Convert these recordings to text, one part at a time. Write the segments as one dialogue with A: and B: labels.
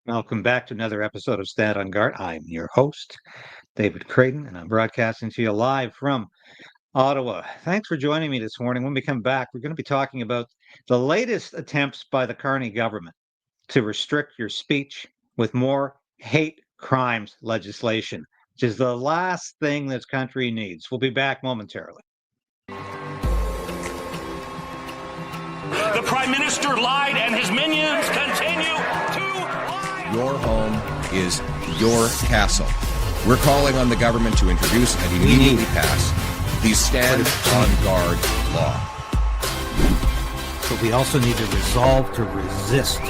A: Welcome back to another episode of Stand on Guard. I'm your host, David Krayden, and I'm broadcasting to you live from Ottawa. Thanks for joining me this morning. When we come back, we're going to be talking about the latest attempts by the Carney government to restrict your speech with more hate crimes legislation, which is the last thing this country needs. We'll be back momentarily.
B: The Prime Minister lied and his minions continue to lie.
C: Your home is your castle. We're calling on the government to introduce and immediately pass the Stand on Guard law.
D: But we also need to resolve to resist.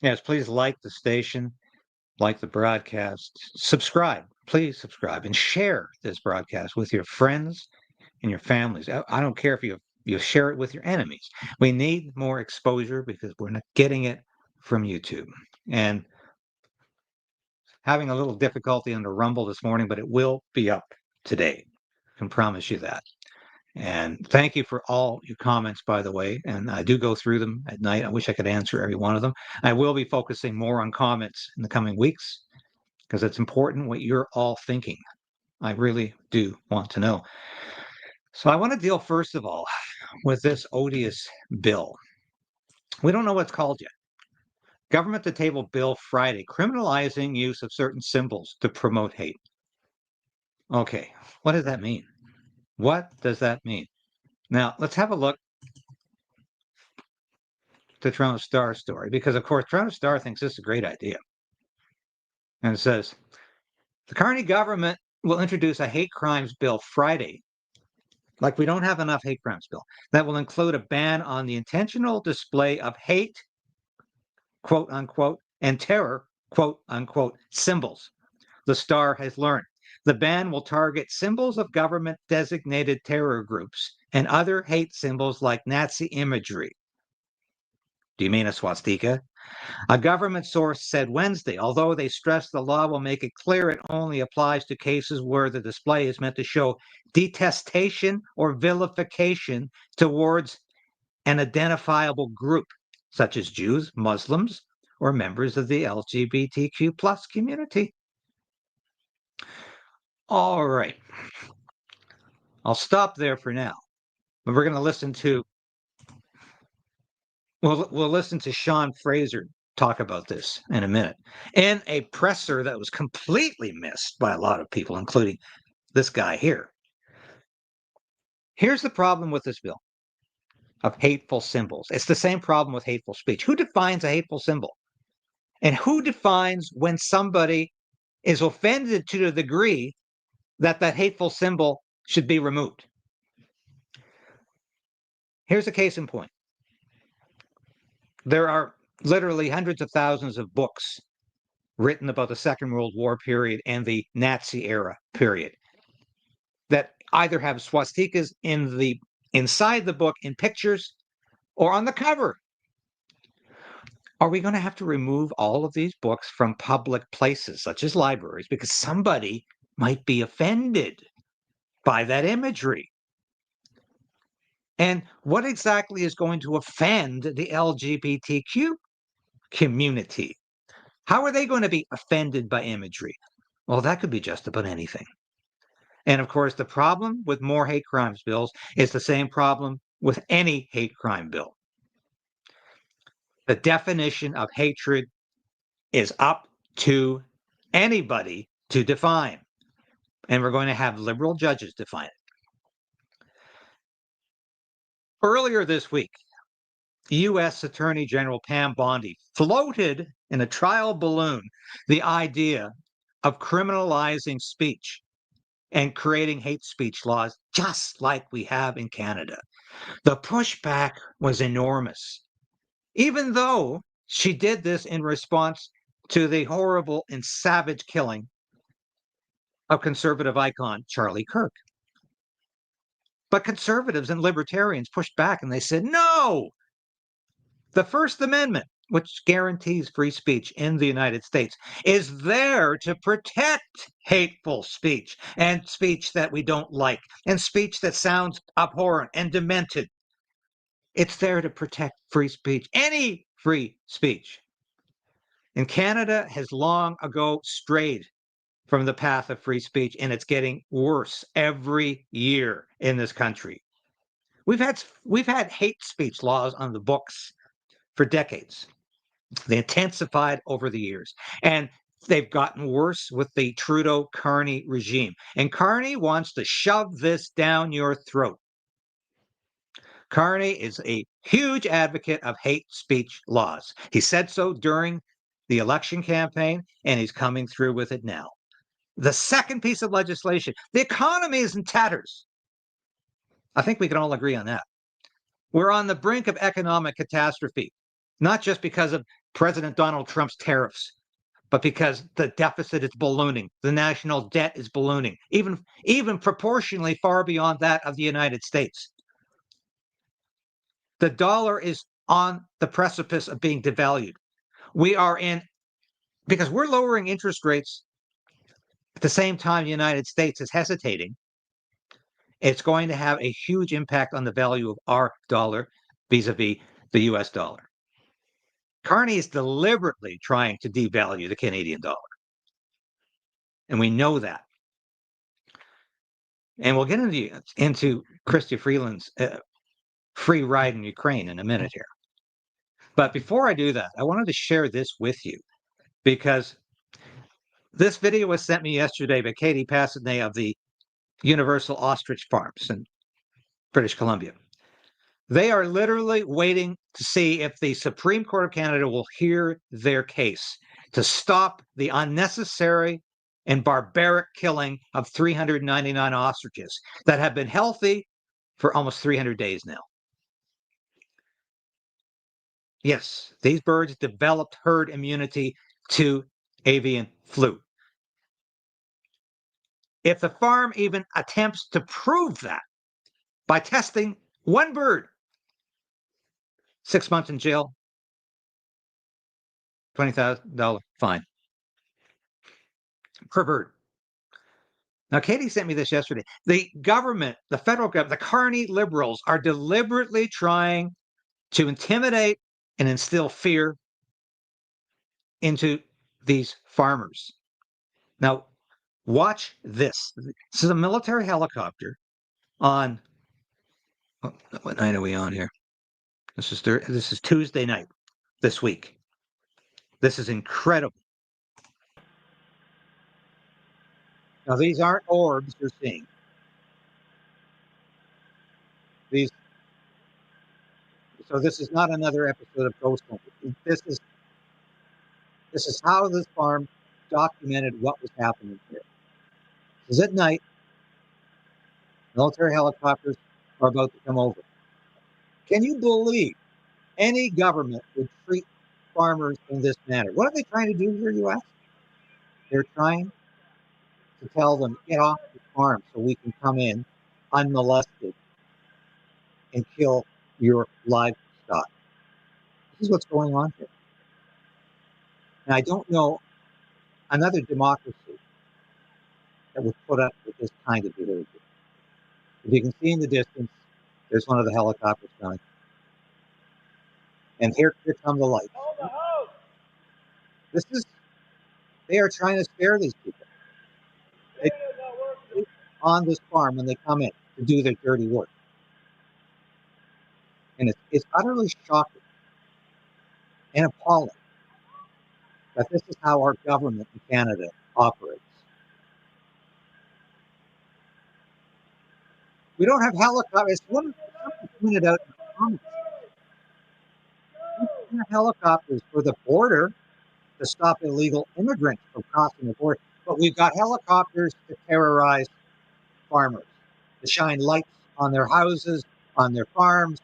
A: Yes, please like the station, like the broadcast, subscribe, please subscribe, and share this broadcast with your friends and your families. I don't care if you share it with your enemies. We need more exposure because we're not getting it from YouTube. And having a little difficulty on the Rumble this morning, but it will be up today. I can promise you that. And thank you for all your comments, by the way. And I do go through them at night. I wish I could answer every one of them. I will be focusing more on comments in the coming weeks because it's important what you're all thinking. I really do want to know. So I want to deal, first of all, with this odious bill. We don't know what it's called yet. Government to table bill Friday, criminalizing use of certain symbols to promote hate. Okay, what does that mean? What does that mean? Now, let's have a look at the Toronto Star story, because, of course, Toronto Star thinks this is a great idea. And it says, the Carney government will introduce a hate crimes bill Friday. Like we don't have enough hate crimes bill. That will include a ban on the intentional display of hate, quote unquote, and terror, quote unquote, symbols. The Star has learned. The ban will target symbols of government-designated terror groups and other hate symbols like Nazi imagery. Do you mean a swastika? A government source said Wednesday, although they stressed the law will make it clear it only applies to cases where the display is meant to show detestation or vilification towards an identifiable group, such as Jews, Muslims, or members of the LGBTQ plus community. All right. I'll stop there for now. But we're going to listen to we'll listen to Sean Fraser talk about this in a minute. In a presser that was completely missed by a lot of people, including this guy here. Here's the problem with this bill of hateful symbols. It's the same problem with hateful speech. Who defines a hateful symbol? And who defines when somebody is offended to the degree that that hateful symbol should be removed? Here's a case in point. There are literally hundreds of thousands of books written about the Second World War period and the Nazi era period that either have swastikas inside the book in pictures or on the cover. Are we going to have to remove all of these books from public places such as libraries because somebody might be offended by that imagery? And what exactly is going to offend the LGBTQ community? How are they going to be offended by imagery? Well, that could be just about anything. And of course, the problem with more hate crimes bills is the same problem with any hate crime bill. The definition of hatred is up to anybody to define. And we're going to have liberal judges define it. Earlier this week, U.S. Attorney General Pam Bondi floated in a trial balloon the idea of criminalizing speech and creating hate speech laws just like we have in Canada. The pushback was enormous, even though she did this in response to the horrible and savage killing of conservative icon Charlie Kirk. But conservatives and libertarians pushed back and they said, no, the First Amendment, which guarantees free speech in the United States, is there to protect hateful speech and speech that we don't like and speech that sounds abhorrent and demented. It's there to protect free speech, any free speech. And Canada has long ago strayed from the path of free speech, and it's getting worse every year in this country. We've had hate speech laws on the books for decades. They intensified over the years, and they've gotten worse with the Trudeau Carney regime. And Carney wants to shove this down your throat. Carney is a huge advocate of hate speech laws. He said so during the election campaign, and he's coming through with it now. The second piece of legislation, the economy is in tatters. I think we can all agree on that. We're on the brink of economic catastrophe, not just because of President Donald Trump's tariffs, but because the deficit is ballooning, the national debt is ballooning, even proportionally far beyond that of the United States. The dollar is on the precipice of being devalued. Because we're lowering interest rates at the same time the United States is hesitating, it's going to have a huge impact on the value of our dollar vis-a-vis the US dollar. Carney is deliberately trying to devalue the Canadian dollar. And we know that. And we'll get into Chrystia Freeland's free ride in Ukraine in a minute here. But before I do that, I wanted to share this with you because this video was sent me yesterday by Katie Passadney of the Universal Ostrich Farms in British Columbia. They are literally waiting to see if the Supreme Court of Canada will hear their case to stop the unnecessary and barbaric killing of 399 ostriches that have been healthy for almost 300 days now. Yes, these birds developed herd immunity to avian flu. If the farm even attempts to prove that by testing one bird, 6 months in jail, $20,000 fine per bird. Now, Katie sent me this yesterday. The government, the federal government, the Carney liberals are deliberately trying to intimidate and instill fear into these farmers. Now, watch this. This is a military helicopter on, what night are we on here? This is Tuesday night this week. This is incredible. Now, these aren't orbs you're seeing. So this is not another episode of Ghost Hunters. This is how this farm documented what was happening here. This is at night. Military helicopters are about to come over. Can you believe any government would treat farmers in this manner? What are they trying to do here, you ask? They're trying to tell them, get off the farm so we can come in unmolested and kill your livestock. This is what's going on here. And I don't know another democracy that would put up with this kind of behavior. If you can see in the distance, there's one of the helicopters coming. And here come the lights. They are trying to scare these people. They on this farm when they come in to do their dirty work. And it's utterly shocking and appalling that this is how our government in Canada operates. We don't have helicopters. Someone pointed out in the comments. We don't have helicopters for the border to stop illegal immigrants from crossing the border, but we've got helicopters to terrorize farmers, to shine lights on their houses, on their farms,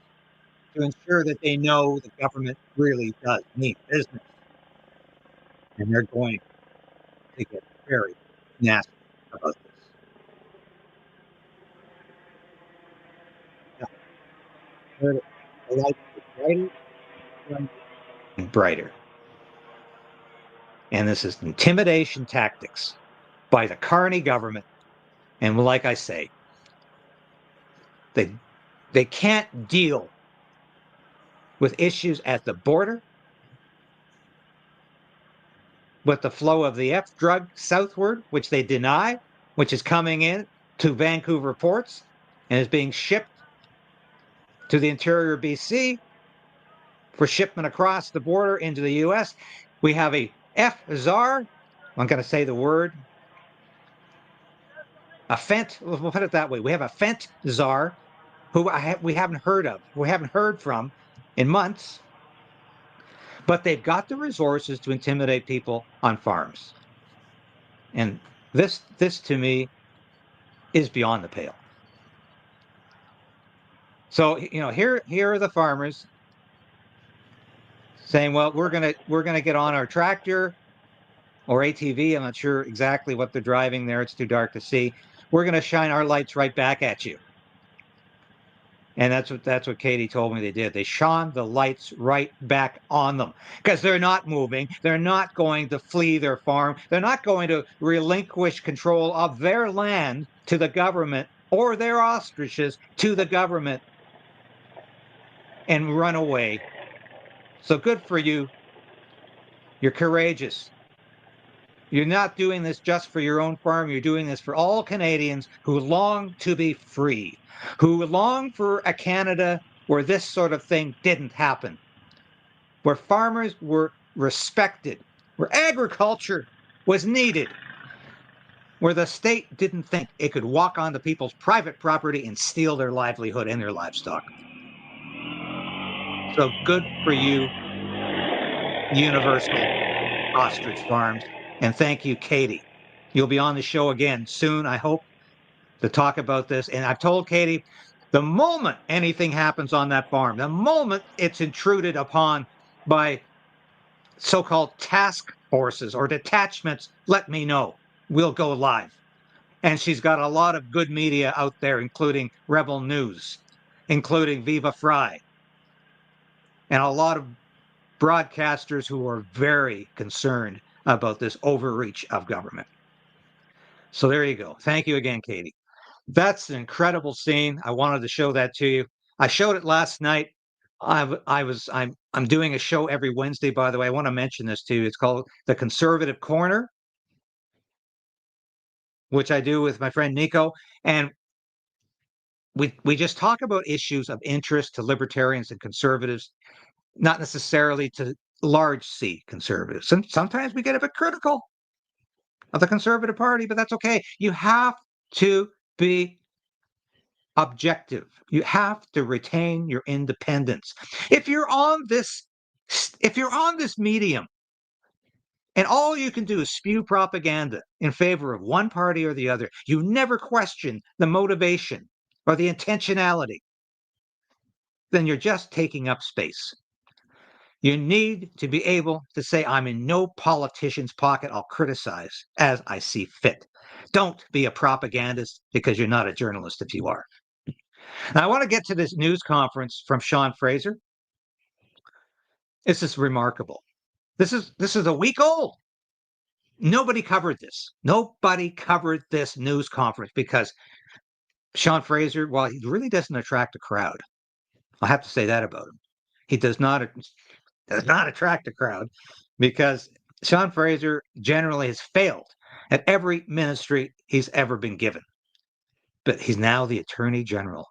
A: to ensure that they know the government really does mean business. And they're going to get very nasty about this. Now, the lights are brighter. and brighter. And this is intimidation tactics by the Carney government. And like I say, they can't deal with issues at the border, with the flow of the F drug southward, which they deny, which is coming in to Vancouver ports and is being shipped to the interior of BC for shipment across the border into the US. We have a F czar. I'm going to say the word. A fent. We'll put it that way. We have a fent czar who we haven't heard of. We haven't heard from in months. But they've got the resources to intimidate people on farms. And this to me is beyond the pale. So, here are the farmers saying, well, we're gonna get on our tractor or ATV. I'm not sure exactly what they're driving there. It's too dark to see. We're gonna shine our lights right back at you. And that's what Katie told me they did. They shone the lights right back on them because they're not moving. They're not going to flee their farm. They're not going to relinquish control of their land to the government or their ostriches to the government and run away. So good for you. You're courageous. You're not doing this just for your own farm. You're doing this for all Canadians who long to be free, who long for a Canada where this sort of thing didn't happen, where farmers were respected, where agriculture was needed, where the state didn't think it could walk onto people's private property and steal their livelihood and their livestock. So good for you, Universal Ostrich Farms. And thank you, Katie. You'll be on the show again soon, I hope, to talk about this. And I've told Katie, the moment anything happens on that farm, the moment it's intruded upon by so-called task forces or detachments, let me know. We'll go live. And she's got a lot of good media out there, including Rebel News, including Viva Fry, and a lot of broadcasters who are very concerned about this overreach of government. So there you go. Thank you again, Katie. That's an incredible scene. I wanted to show that to you. I showed it last night. I'm doing a show every Wednesday, by the way. I want to mention this to you. It's called The Conservative Corner, which I do with my friend Nico. And we just talk about issues of interest to libertarians and conservatives, not necessarily to large C conservatives. And sometimes we get a bit critical of the Conservative Party, but that's okay. You have to be objective. You have to retain your independence. If you're on this medium and all you can do is spew propaganda in favor of one party or the other, you never question the motivation or the intentionality, then you're just taking up space. You need to be able to say, I'm in no politician's pocket. I'll criticize as I see fit. Don't be a propagandist because you're not a journalist if you are. Now, I want to get to this news conference from Sean Fraser. This is remarkable. This is a week old. Nobody covered this. Nobody covered this news conference because Sean Fraser, well, he really doesn't attract a crowd. I'll have to say that about him. He does not attract a crowd because Sean Fraser generally has failed at every ministry he's ever been given. But he's now the Attorney General,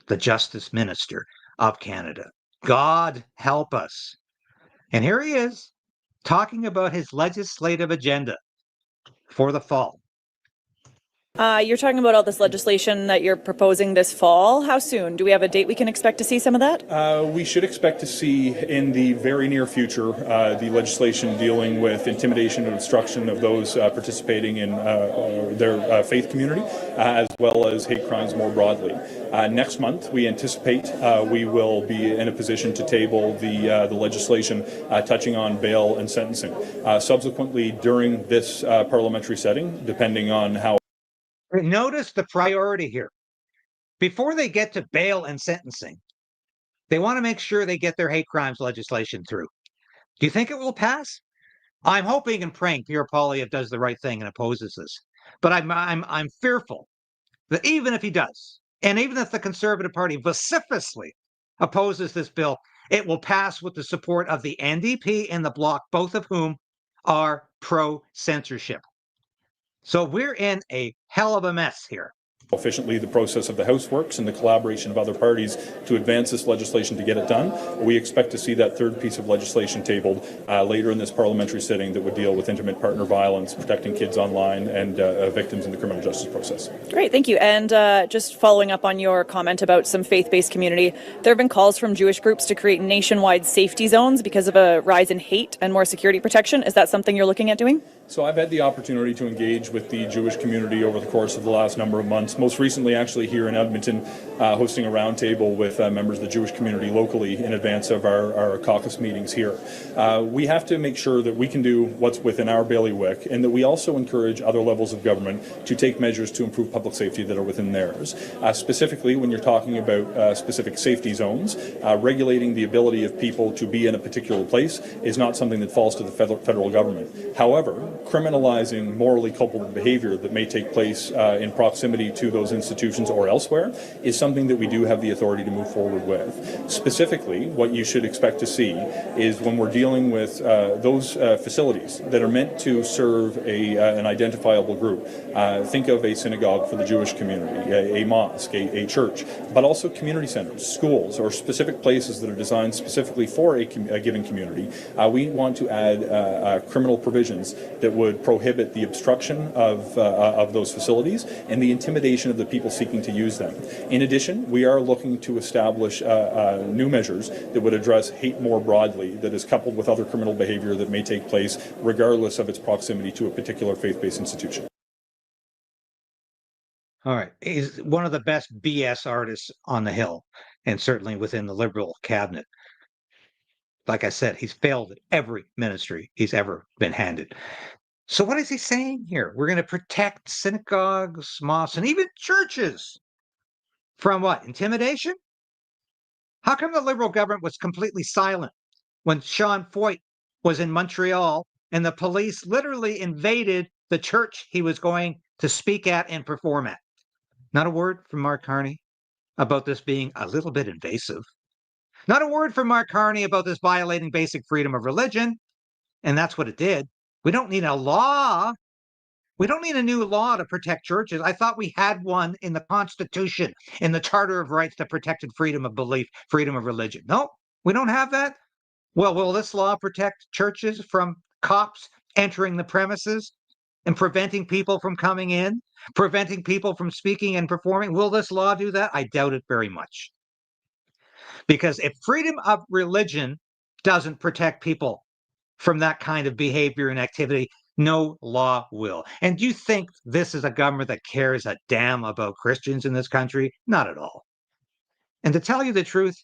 A: the Justice Minister of Canada. God help us. And here he is talking about his legislative agenda for the fall.
E: You're talking about all this legislation that you're proposing this fall. How soon? Do we have a date we can expect to see some of that?
F: We should expect to see in the very near future the legislation dealing with intimidation and obstruction of those participating in their faith community, as well as hate crimes more broadly. Next month, we anticipate we will be in a position to table the legislation touching on bail and sentencing. Subsequently, during this parliamentary setting, depending on how.
A: Notice the priority here. Before they get to bail and sentencing, they want to make sure they get their hate crimes legislation through. Do you think it will pass? I'm hoping and praying Pierre Poilievere does the right thing and opposes this. But I'm fearful that even if he does, and even if the Conservative Party vociferously opposes this bill, it will pass with the support of the NDP and the Bloc, both of whom are pro-censorship. So we're in a hell of a mess here.
F: Efficiently the process of the House works and the collaboration of other parties to advance this legislation to get it done. We expect to see that third piece of legislation tabled later in this parliamentary sitting that would deal with intimate partner violence, protecting kids online, and victims in the criminal justice process.
E: Great, thank you. And just following up on your comment about some faith-based community, there have been calls from Jewish groups to create nationwide safety zones because of a rise in hate and more security protection. Is that something you're looking at doing?
F: So I've had the opportunity to engage with the Jewish community over the course of the last number of months, most recently actually here in Edmonton, hosting a roundtable with members of the Jewish community locally in advance of our caucus meetings here. We have to make sure that we can do what's within our bailiwick, and that we also encourage other levels of government to take measures to improve public safety that are within theirs. Specifically, when you're talking about specific safety zones, regulating the ability of people to be in a particular place is not something that falls to the federal government. However, criminalizing morally culpable behavior that may take place in proximity to those institutions or elsewhere is something that we do have the authority to move forward with. Specifically, what you should expect to see is when we're dealing with those facilities that are meant to serve an identifiable group. Think of a synagogue for the Jewish community, a mosque, a church, but also community centers, schools, or specific places that are designed specifically for a given community. We want to add criminal provisions that would prohibit the obstruction of those facilities and the intimidation of the people seeking to use them. In addition, we are looking to establish new measures that would address hate more broadly, that is coupled with other criminal behavior that may take place regardless of its proximity to a particular faith-based institution.
A: All right. He's one of the best BS artists on the Hill, and certainly within the Liberal cabinet. Like I said, he's failed at every ministry he's ever been handed. So what is he saying here? We're going to protect synagogues, mosques, and even churches from what? Intimidation? How come the Liberal government was completely silent when Sean Foyt was in Montreal and the police literally invaded the church he was going to speak at and perform at? Not a word from Mark Carney about this being a little bit invasive. Not a word from Mark Carney about this violating basic freedom of religion. And that's what it did. We don't need a law. We don't need a new law to protect churches. I thought we had one in the Constitution, in the Charter of Rights that protected freedom of belief, freedom of religion. No, we don't have that. Well, will this law protect churches from cops entering the premises and preventing people from coming in, preventing people from speaking and performing? Will this law do that? I doubt it very much. Because if freedom of religion doesn't protect people from that kind of behavior and activity, no law will. And do you think this is a government that cares a damn about Christians in this country? Not at all. And to tell you the truth,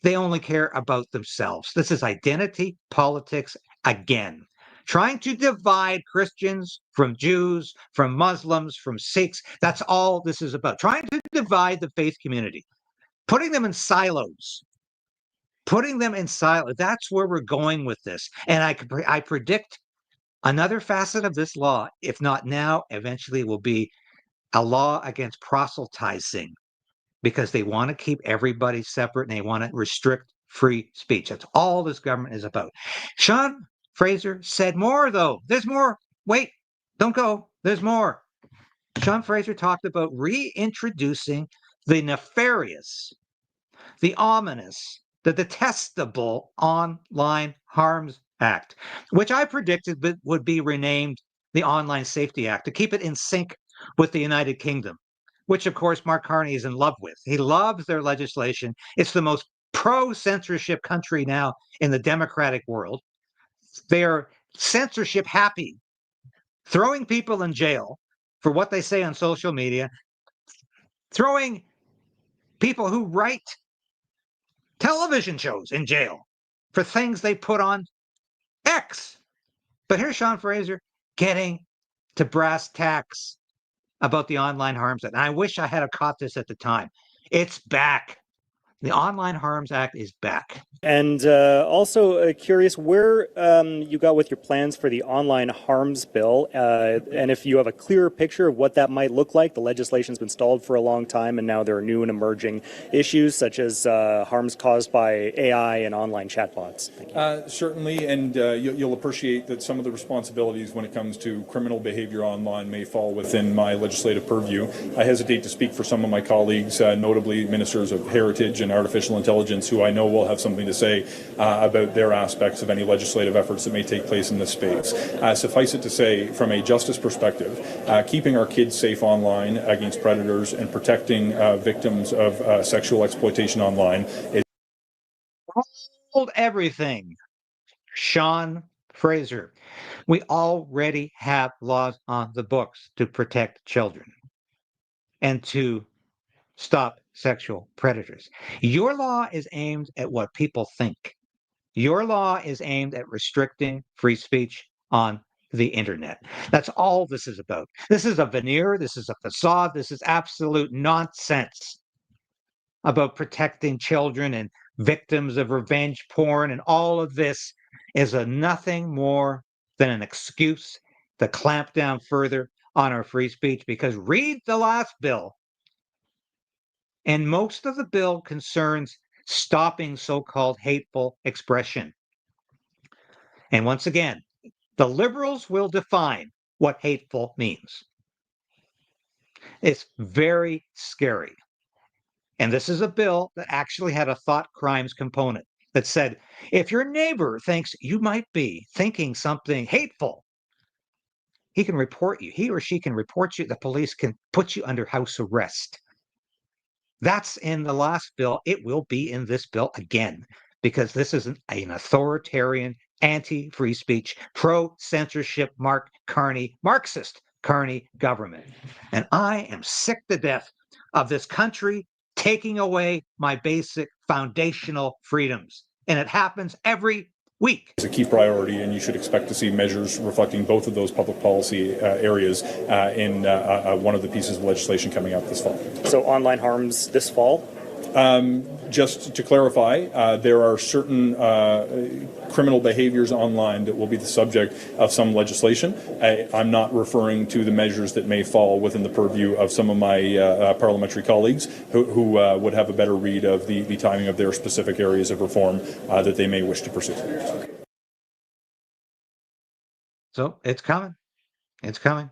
A: they only care about themselves. This is identity politics again. Trying to divide Christians from Jews, from Muslims, from Sikhs. That's all this is about. Trying to divide the faith community. Putting them in silos. Putting them in silos. That's where we're going with this. And I predict another facet of this law, if not now, eventually will be a law against proselytizing, because they want to keep everybody separate and they want to restrict free speech. That's all this government is about. Sean Fraser said more, though. There's more. Wait, don't go. There's more. Sean Fraser talked about reintroducing the nefarious, the ominous, the detestable Online Harms Act, which I predicted would be renamed the Online Safety Act to keep it in sync with the United Kingdom, which, of course, Mark Carney is in love with. He loves their legislation. It's the most pro-censorship country now in the democratic world. They're censorship happy, throwing people in jail for what they say on social media, throwing people who write television shows in jail for things they put on X. But here's Sean Fraser getting to brass tacks about the Online Harms Act. And I wish I had caught this at the time. It's back. The Online Harms Act is back.
G: And also curious where you got with your plans for the online harms bill, and if you have a clearer picture of what that might look like. The legislation's been stalled for a long time, and now there are new and emerging issues such as harms caused by AI and online chatbots. Thank you.
F: Certainly, and you'll appreciate that some of the responsibilities when it comes to criminal behavior online may fall within my legislative purview. I hesitate to speak for some of my colleagues, notably ministers of heritage and artificial intelligence, who I know will have something to say about their aspects of any legislative efforts that may take place in this space. Suffice it to say, from a justice perspective, keeping our kids safe online against predators and protecting victims of sexual exploitation online is
A: Hold everything. Sean Fraser. We already have laws on the books to protect children and to stop sexual predators. Your law is aimed at what people think. Your law is aimed at restricting free speech on the internet. That's all this is about. This is a veneer. This is a facade. This is absolute nonsense about protecting children and victims of revenge porn. And all of this is nothing more than an excuse to clamp down further on our free speech, because read the last bill. And most of the bill concerns stopping so-called hateful expression. And once again, the liberals will define what hateful means. It's very scary. And this is a bill that actually had a thought crimes component that said, if your neighbor thinks you might be thinking something hateful, he can report you. He or she can report you. The police can put you under house arrest. That's in the last bill. It will be in this bill again, because this is an authoritarian, anti-free speech, pro-censorship, Carney, Marxist Carney government. And I am sick to death of this country taking away my basic foundational freedoms. And it happens every week.
F: It's a key priority, and you should expect to see measures reflecting both of those public policy areas in one of the pieces of legislation coming up this fall.
G: So online harms this fall?
F: Just to clarify, there are certain criminal behaviors online that will be the subject of some legislation. I'm not referring to the measures that may fall within the purview of some of my parliamentary colleagues who would have a better read of the timing of their specific areas of reform that they may wish to pursue.
A: So it's coming. It's coming.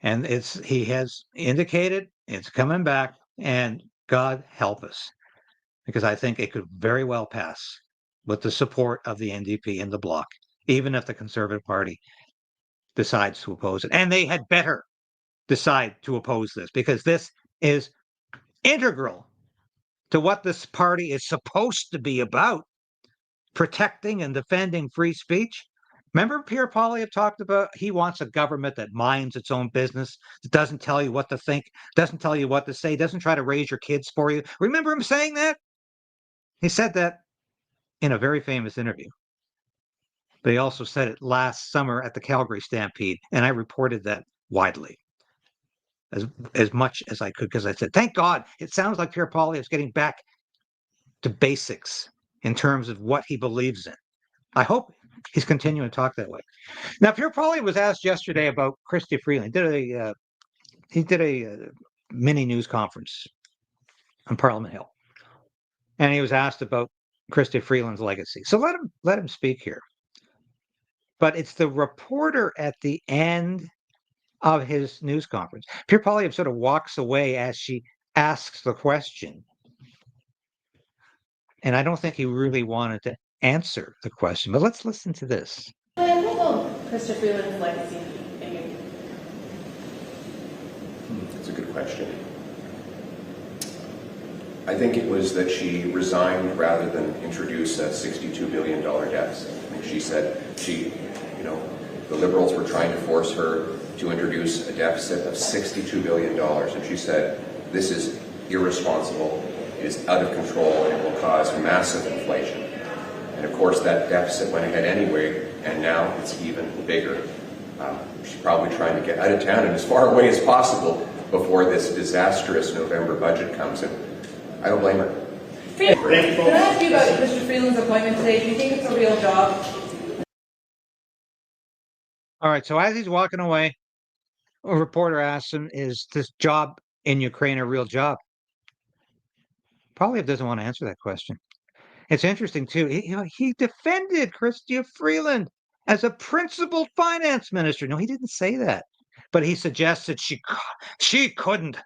A: And he has indicated it's coming back, and God help us, because I think it could very well pass with the support of the NDP and the Bloc, even if the Conservative Party decides to oppose it. And they had better decide to oppose this, because this is integral to what this party is supposed to be about, protecting and defending free speech. Remember Pierre Poilievere talked about he wants a government that minds its own business, that doesn't tell you what to think, doesn't tell you what to say, doesn't try to raise your kids for you. Remember him saying that? He said that in a very famous interview. But he also said it last summer at the Calgary Stampede, and I reported that widely, as much as I could, because I said, thank God, it sounds like Pierre Poilievere is getting back to basics in terms of what he believes in. I hope he's continuing to talk that way. Now, Pierre Poilievere was asked yesterday about Chrystia Freeland. He did a mini news conference on Parliament Hill, and he was asked about Chrystia Freeland's legacy. So let him speak here. But it's the reporter at the end of his news conference. Pierre Poilievere sort of walks away as she asks the question, and I don't think he really wanted to answer the question, but let's listen to this.
H: What will Chrystia Freeland's legacy be?
I: That's a good question. I think it was that she resigned rather than introduce a $62 billion deficit. I think she said the Liberals were trying to force her to introduce a deficit of $62 billion, and she said, this is irresponsible, it is out of control, and it will cause massive inflation. And of course, that deficit went ahead anyway, and now it's even bigger. She's probably trying to get out of town and as far away as possible before this disastrous November budget comes in. I don't blame her.
H: Can I ask you about Mr. Freeland's appointment today? Do you think it's a real job?
A: All right. So as he's walking away, a reporter asks him, "Is this job in Ukraine a real job?" Poilievre doesn't want to answer that question. It's interesting too. He defended Chrystia Freeland as a principled finance minister. No, he didn't say that, but he suggested she couldn't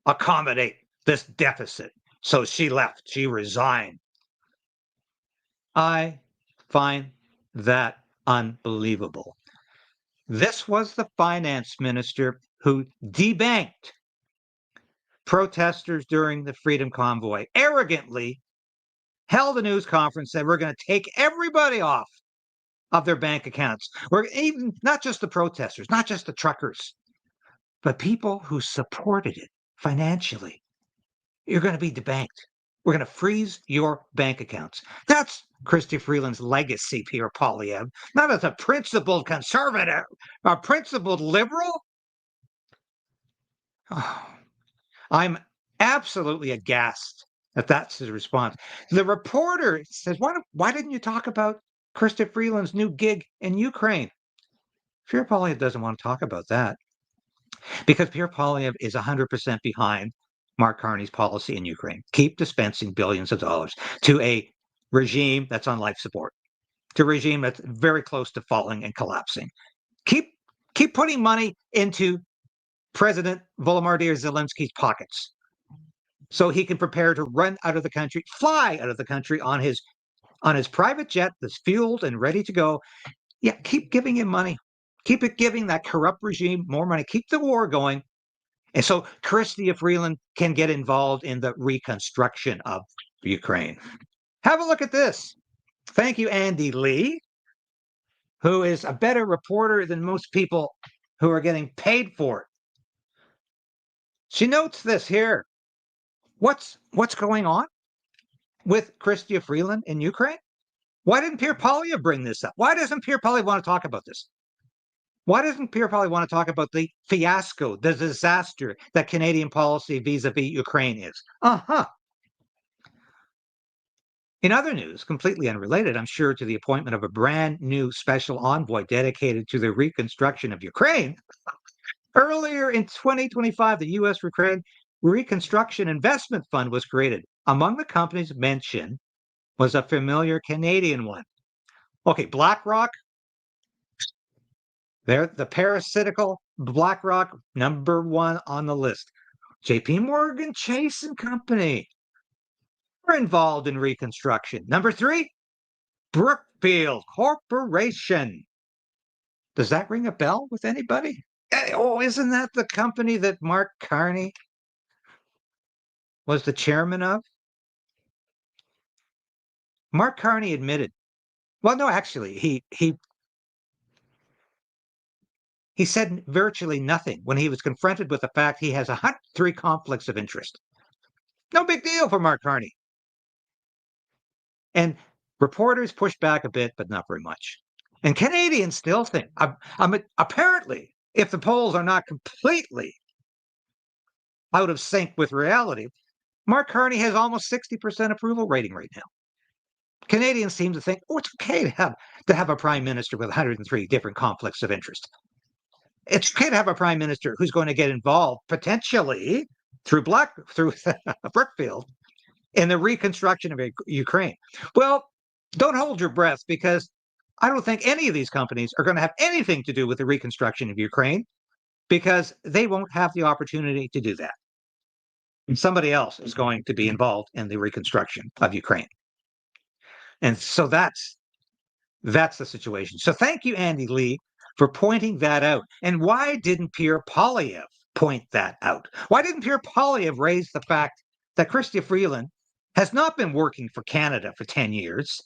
A: accommodate this deficit, so she left. She resigned. I find that unbelievable. This was the finance minister who debanked protesters during the Freedom Convoy, arrogantly held a news conference, said we're going to take everybody off of their bank accounts. We're even not just the protesters, not just the truckers, but people who supported it financially. You're going to be debanked. We're going to freeze your bank accounts. That's Chrystia Freeland's legacy, Pierre Poilievre, not as a principled conservative, a principled liberal. Oh, I'm absolutely aghast that that's his response. The reporter says, why didn't you talk about Chrystia Freeland's new gig in Ukraine? Pierre Poilievre doesn't want to talk about that because Pierre Poilievre is 100% behind Mark Carney's policy in Ukraine. Keep dispensing billions of dollars to a regime that's on life support, to a regime that's very close to falling and collapsing. Keep putting money into President Volodymyr Zelensky's pockets so he can prepare to run out of the country, fly out of the country on his private jet that's fueled and ready to go. Yeah, keep giving him money. Keep giving that corrupt regime more money. Keep the war going. And so Chrystia Freeland can get involved in the reconstruction of Ukraine. Have a look at this. Thank you, Andy Lee, who is a better reporter than most people who are getting paid for it. She notes this here. What's going on with Chrystia Freeland in Ukraine? Why didn't Pierre Poilievre bring this up? Why doesn't Pierre Poilievre want to talk about this? Why doesn't Pierre Poilievre want to talk about the fiasco, the disaster that Canadian policy vis-a-vis Ukraine is? In other news, completely unrelated, I'm sure, to the appointment of a brand new special envoy dedicated to the reconstruction of Ukraine, earlier in 2025, the U.S. Ukraine Reconstruction Investment Fund was created. Among the companies mentioned was a familiar Canadian one. Okay, BlackRock. They're the parasitical BlackRock, number one on the list. JP Morgan Chase and Company were involved in reconstruction. Number three, Brookfield Corporation. Does that ring a bell with anybody? Oh, isn't that the company that Mark Carney was the chairman of? Mark Carney admitted, well, no, actually, he said virtually nothing when he was confronted with the fact he has 103 conflicts of interest. No big deal for Mark Carney. And reporters pushed back a bit, but not very much. And Canadians still think, apparently, if the polls are not completely out of sync with reality, Mark Carney has almost 60% approval rating right now. Canadians seem to think, oh, it's okay to have a prime minister with 103 different conflicts of interest. It's okay to have a prime minister who's going to get involved potentially through Brookfield in the reconstruction of Ukraine. Well, don't hold your breath, because I don't think any of these companies are going to have anything to do with the reconstruction of Ukraine, because they won't have the opportunity to do that. And somebody else is going to be involved in the reconstruction of Ukraine. And so that's the situation. So thank you, Andy Lee, for pointing that out. And why didn't Pierre Poilievre point that out? Why didn't Pierre Poilievre raise the fact that Chrystia Freeland has not been working for Canada for 10 years?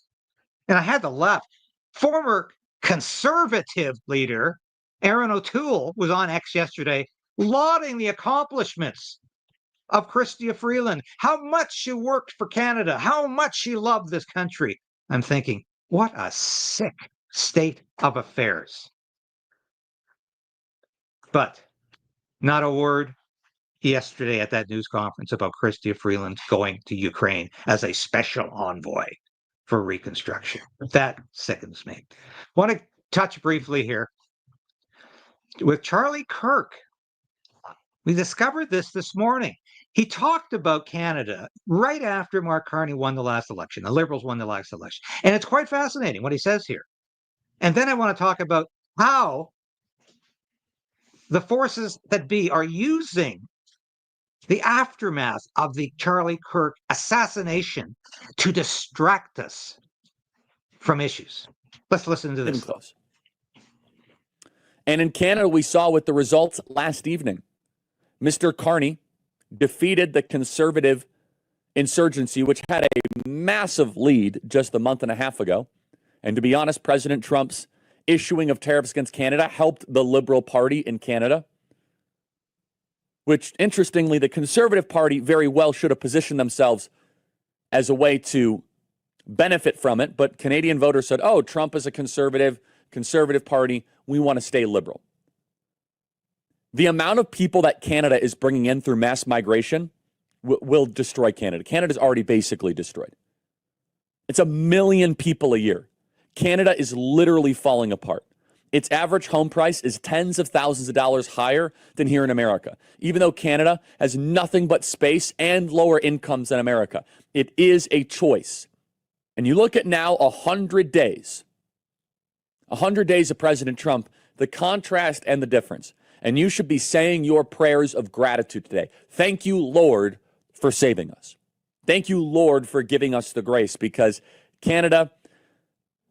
A: And I had to laugh. Former Conservative leader Aaron O'Toole was on X yesterday lauding the accomplishments of Chrystia Freeland, how much she worked for Canada, how much she loved this country. I'm thinking, what a sick state of affairs. But not a word yesterday at that news conference about Chrystia Freeland going to Ukraine as a special envoy for reconstruction. That sickens me. Want to touch briefly here with Charlie Kirk. We discovered this morning. He talked about Canada right after Mark Carney won the last election. The Liberals won the last election. And it's quite fascinating what he says here. And then I want to talk about how the forces that be are using the aftermath of the Charlie Kirk assassination to distract us from issues. Let's listen to this.
J: Close. And in Canada, we saw with the results last evening, Mr. Carney defeated the Conservative insurgency, which had a massive lead just a month and a half ago. And to be honest, President Trump's issuing of tariffs against Canada helped the Liberal Party in Canada, which, interestingly, the Conservative Party very well should have positioned themselves as a way to benefit from it. But Canadian voters said, oh, Trump is a conservative party. We want to stay liberal. The amount of people that Canada is bringing in through mass migration will destroy Canada. Canada's already basically destroyed. It's 1 million people a year. Canada is literally falling apart. Its average home price is tens of thousands of dollars higher than here in America. Even though Canada has nothing but space and lower incomes than America, it is a choice. And you look at now 100 days of President Trump, the contrast and the difference. And you should be saying your prayers of gratitude today. Thank you, Lord, for saving us. Thank you, Lord, for giving us the grace, because Canada,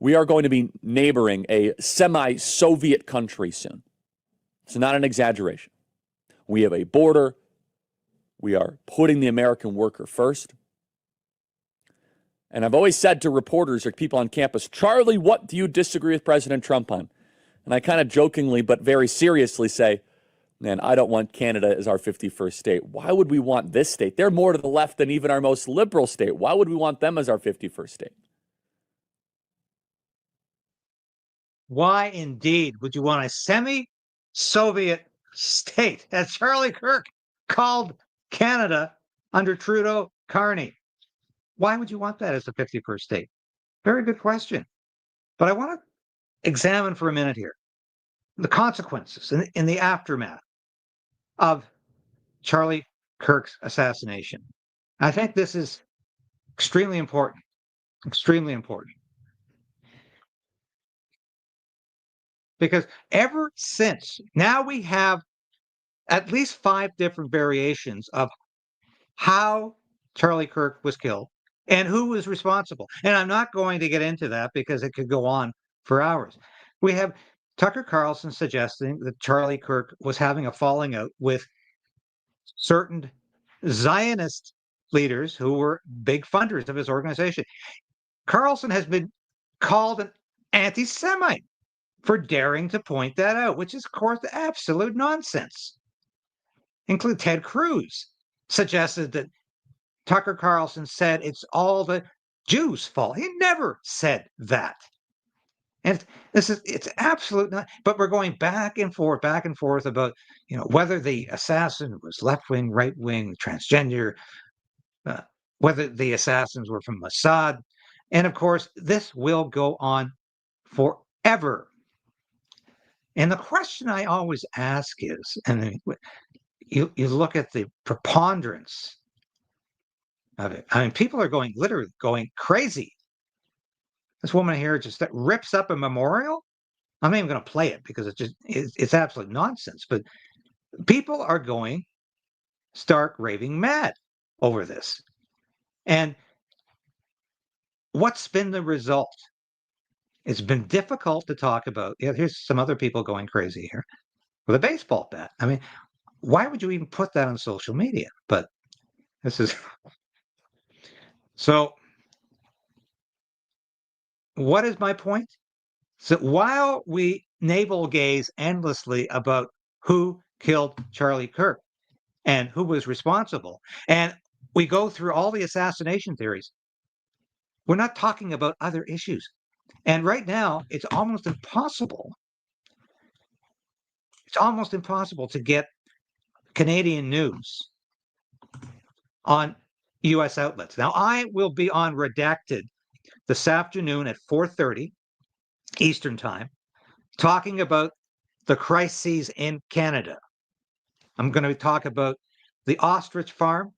J: we are going to be neighboring a semi-Soviet country soon. It's not an exaggeration. We have a border. We are putting the American worker first. And I've always said to reporters or people on campus, Charlie, what do you disagree with President Trump on? And I kind of jokingly but very seriously say, man, I don't want Canada as our 51st state. Why would we want this state? They're more to the left than even our most liberal state. Why would we want them as our 51st state?
A: Why indeed would you want a semi-Soviet state, as Charlie Kirk called Canada under Trudeau Carney? Why would you want that as the 51st state? Very good question. But I want to examine for a minute here the consequences in the aftermath of Charlie Kirk's assassination. I think this is extremely important, because ever since, now we have at least 5 different variations of how Charlie Kirk was killed and who was responsible. And I'm not going to get into that because it could go on for hours. We have Tucker Carlson suggesting that Charlie Kirk was having a falling out with certain Zionist leaders who were big funders of his organization. Carlson has been called an anti-Semite for daring to point that out, which is, of course, absolute nonsense. Include Ted Cruz suggested that Tucker Carlson said it's all the Jews' fault. He never said that. And it's absolute not, but we're going back and forth about, whether the assassin was left-wing, right-wing, transgender, whether the assassins were from Mossad. And of course, this will go on forever. And the question I always ask is, and you look at the preponderance of it. I mean, people are literally going crazy. This woman here just rips up a memorial. I'm not even going to play it because it's absolute nonsense. But people are going stark raving mad over this. And what's been the result? It's been difficult to talk about. Here's some other people going crazy here with a baseball bat. I mean, why would you even put that on social media? But this is so. What is my point? So while we navel gaze endlessly about who killed Charlie Kirk and who was responsible, and we go through all the assassination theories, we're not talking about other issues. And right now, it's almost impossible to get Canadian news on U.S. outlets. Now, I will be on Redacted this afternoon at 4:30 Eastern Time, talking about the crises in Canada. I'm going to talk about the Ostrich farm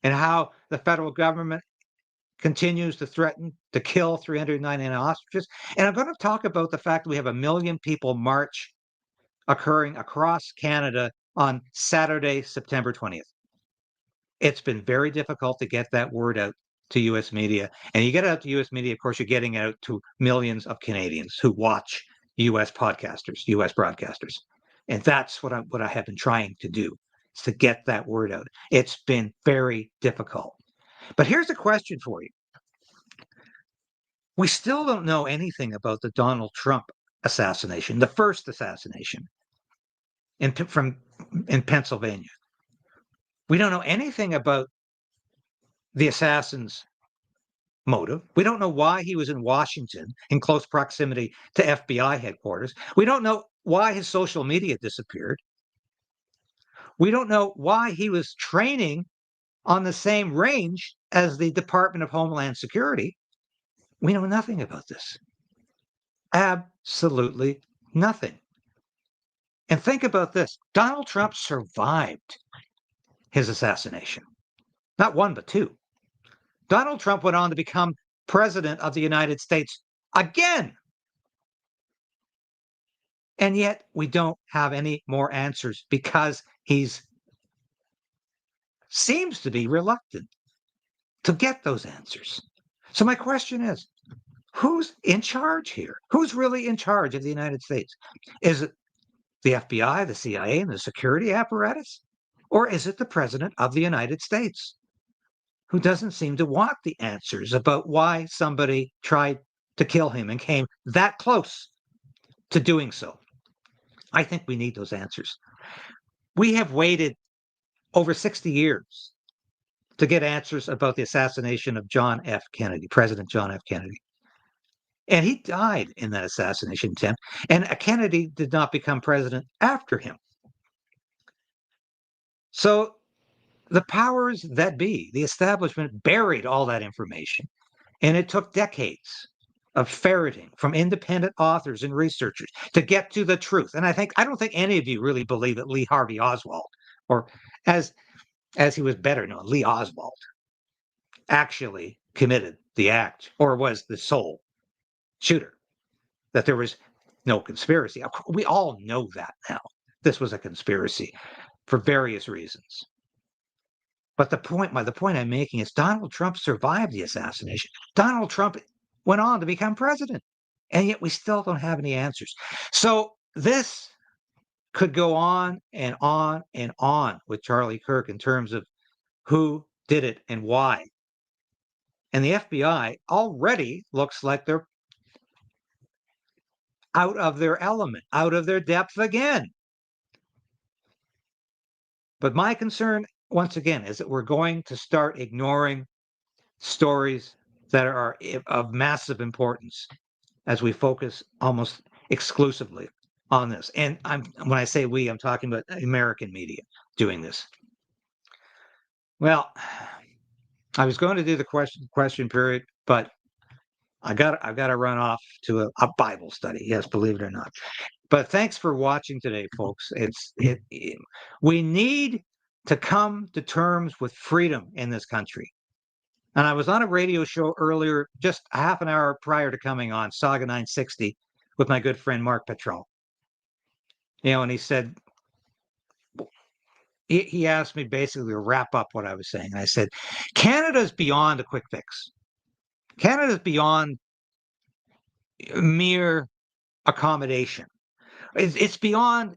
A: and how the federal government continues to threaten to kill 399 ostriches. And I'm going to talk about the fact that we have 1 million people march occurring across Canada on Saturday, September 20th. It's been very difficult to get that word out to U.S. media. And you get it out to U.S. media, of course, you're getting it out to millions of Canadians who watch U.S. podcasters, U.S. broadcasters. And that's what I have been trying to do, is to get that word out. It's been very difficult. But here's a question for you. We still don't know anything about the Donald Trump assassination, the first assassination in Pennsylvania. We don't know anything about the assassin's motive. We don't know why he was in Washington in close proximity to FBI headquarters. We don't know why his social media disappeared. We don't know why he was training on the same range as the Department of Homeland Security. We know nothing about this. Absolutely nothing. And think about this. Donald Trump survived his assassination. Not one, but two. Donald Trump went on to become president of the United States again. And yet we don't have any more answers because he's seems to be reluctant to get those answers. So my question is, who's in charge here? Who's really in charge of the United States? Is it the FBI, the CIA, and the security apparatus? Or is it the president of the United States, who doesn't seem to want the answers about why somebody tried to kill him and came that close to doing so? I think we need those answers. We have waited over 60 years to get answers about the assassination of John F. Kennedy, President John F. Kennedy. And he died in that assassination attempt, and Kennedy did not become president after him. So the powers that be, the establishment, buried all that information, and it took decades of ferreting from independent authors and researchers to get to the truth. And I don't think any of you really believe that Lee Harvey Oswald, or as he was better known, Lee Oswald, actually committed the act or was the sole shooter, that there was no conspiracy. We all know that now. This was a conspiracy for various reasons. But the point I'm making is Donald Trump survived the assassination. Donald Trump went on to become president, and yet we still don't have any answers. So this could go on and on and on with Charlie Kirk in terms of who did it and why. And the FBI already looks like they're out of their element, out of their depth again. But my concern, once again, is that we're going to start ignoring stories that are of massive importance as we focus almost exclusively on this. And when I say we, I'm talking about American media doing this. Well, I was going to do the question period, but I've got to run off to a Bible study. Yes, believe it or not. But thanks for watching today, folks. We need to come to terms with freedom in this country. And I was on a radio show earlier, just a half an hour prior to coming on, Saga 960, with my good friend Mark Petrol. And he said, he asked me basically to wrap up what I was saying. I said, Canada's beyond a quick fix. Canada's beyond mere accommodation. It's beyond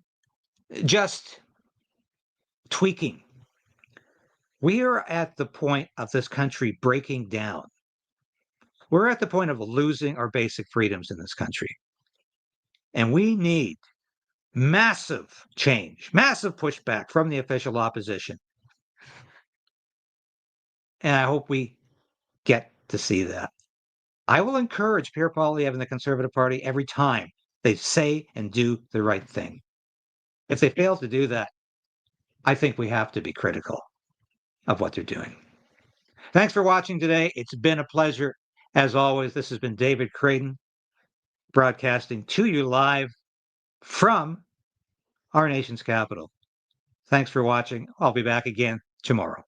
A: just tweaking. We are at the point of this country breaking down. We're at the point of losing our basic freedoms in this country. And we need massive change, massive pushback from the official opposition. And I hope we get to see that. I will encourage Pierre Poilievere and the Conservative Party every time they say and do the right thing. If they fail to do that, I think we have to be critical of what they're doing. Thanks for watching today. It's been a pleasure. As always, this has been David Krayden broadcasting to you live from our nation's capital. Thanks for watching. I'll be back again tomorrow.